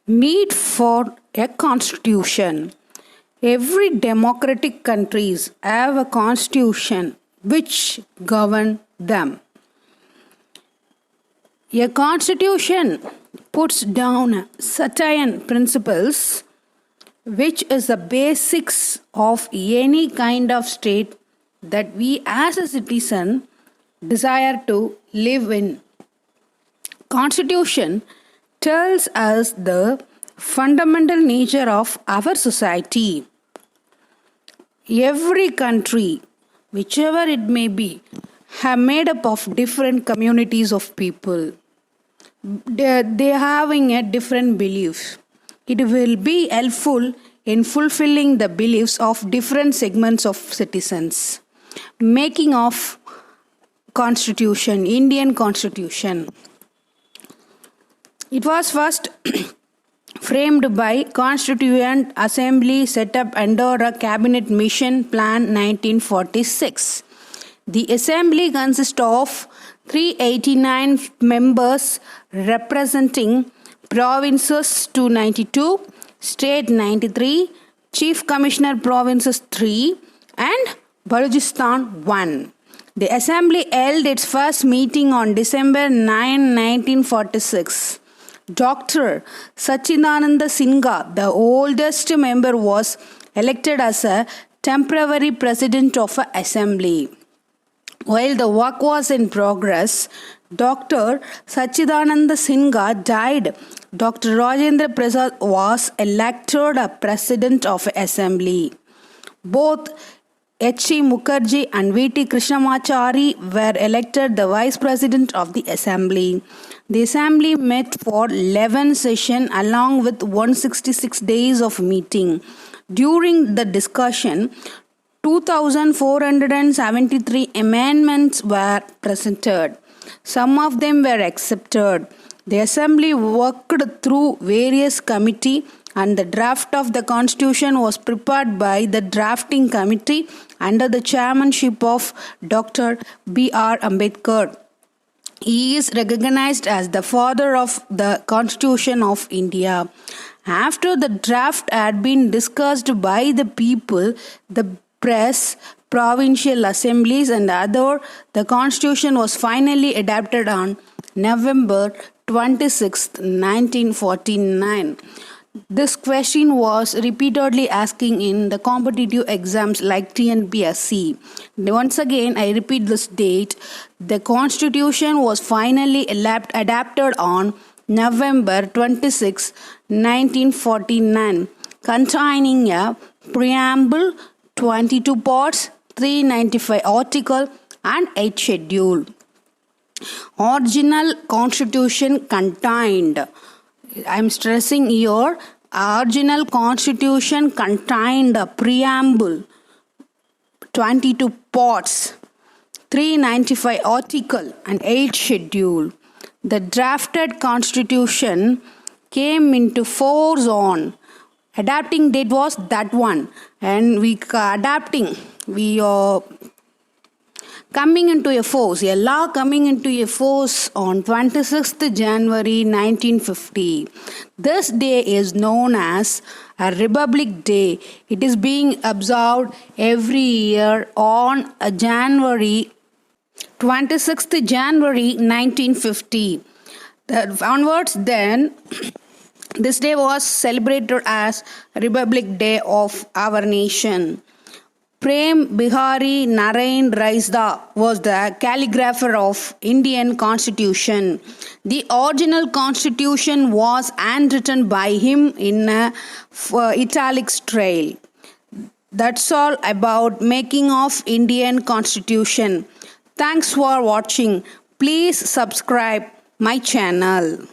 Need for a constitution. Every democratic countries have a constitution which govern them. A constitution puts down certain principles which is the basics of any kind of state that we as a citizen desire to live in. Constitution tells us the fundamental nature of our society. Every country, whichever it may be, have made up of different communities of people. They are having a different beliefs. It will be helpful in fulfilling the beliefs of different segments of citizens. Making of Constitution, Indian Constitution. It was first framed by Constituent Assembly set up under a Cabinet Mission Plan 1946. The Assembly consists of 389 members representing provinces 292, state 93, Chief Commissioner provinces 3 and Balochistan 1. The Assembly held its first meeting on December 9, 1946. Dr. Sachidananda Sinha, the oldest member, was elected as a temporary president of the Assembly. While the work was in progress, Dr. Sachidananda Sinha died. Dr. Rajendra Prasad was elected a president of the Assembly. Both H.C. Mukherjee and V.T. Krishnamachari were elected the Vice President of the Assembly. The Assembly met for 11 sessions along with 166 days of meeting. During the discussion, 2,473 amendments were presented. Some of them were accepted. The Assembly worked through various committees and the draft of the Constitution was prepared by the drafting committee under the chairmanship of Dr. B.R. Ambedkar. He is recognized as the father of the Constitution of India. After the draft had been discussed by the people, the press, provincial assemblies and other, the Constitution was finally adopted on November 26, 1949. This question was repeatedly asking in the competitive exams like TNPSC. Once again, I repeat this date. The Constitution was finally adopted on November 26, 1949, containing a preamble, 22 parts, 395 articles, and 8 schedules. Original Constitution contained, I am stressing here, original Constitution contained a preamble, 22 parts, 395 articles, and 8 schedules. The drafted Constitution came into force on adapting date was that one, and we are coming into a force, a law coming into a force on 26th January 1950. This day is known as a Republic Day. It is being observed every year on January 26th January 1950. Onwards then, this day was celebrated as Republic Day of our nation. Prem Bihari Narain Raisda was the calligrapher of Indian Constitution. The original Constitution was handwritten by him in italic style. That's all about making of Indian Constitution. Thanks for watching. Please subscribe my channel.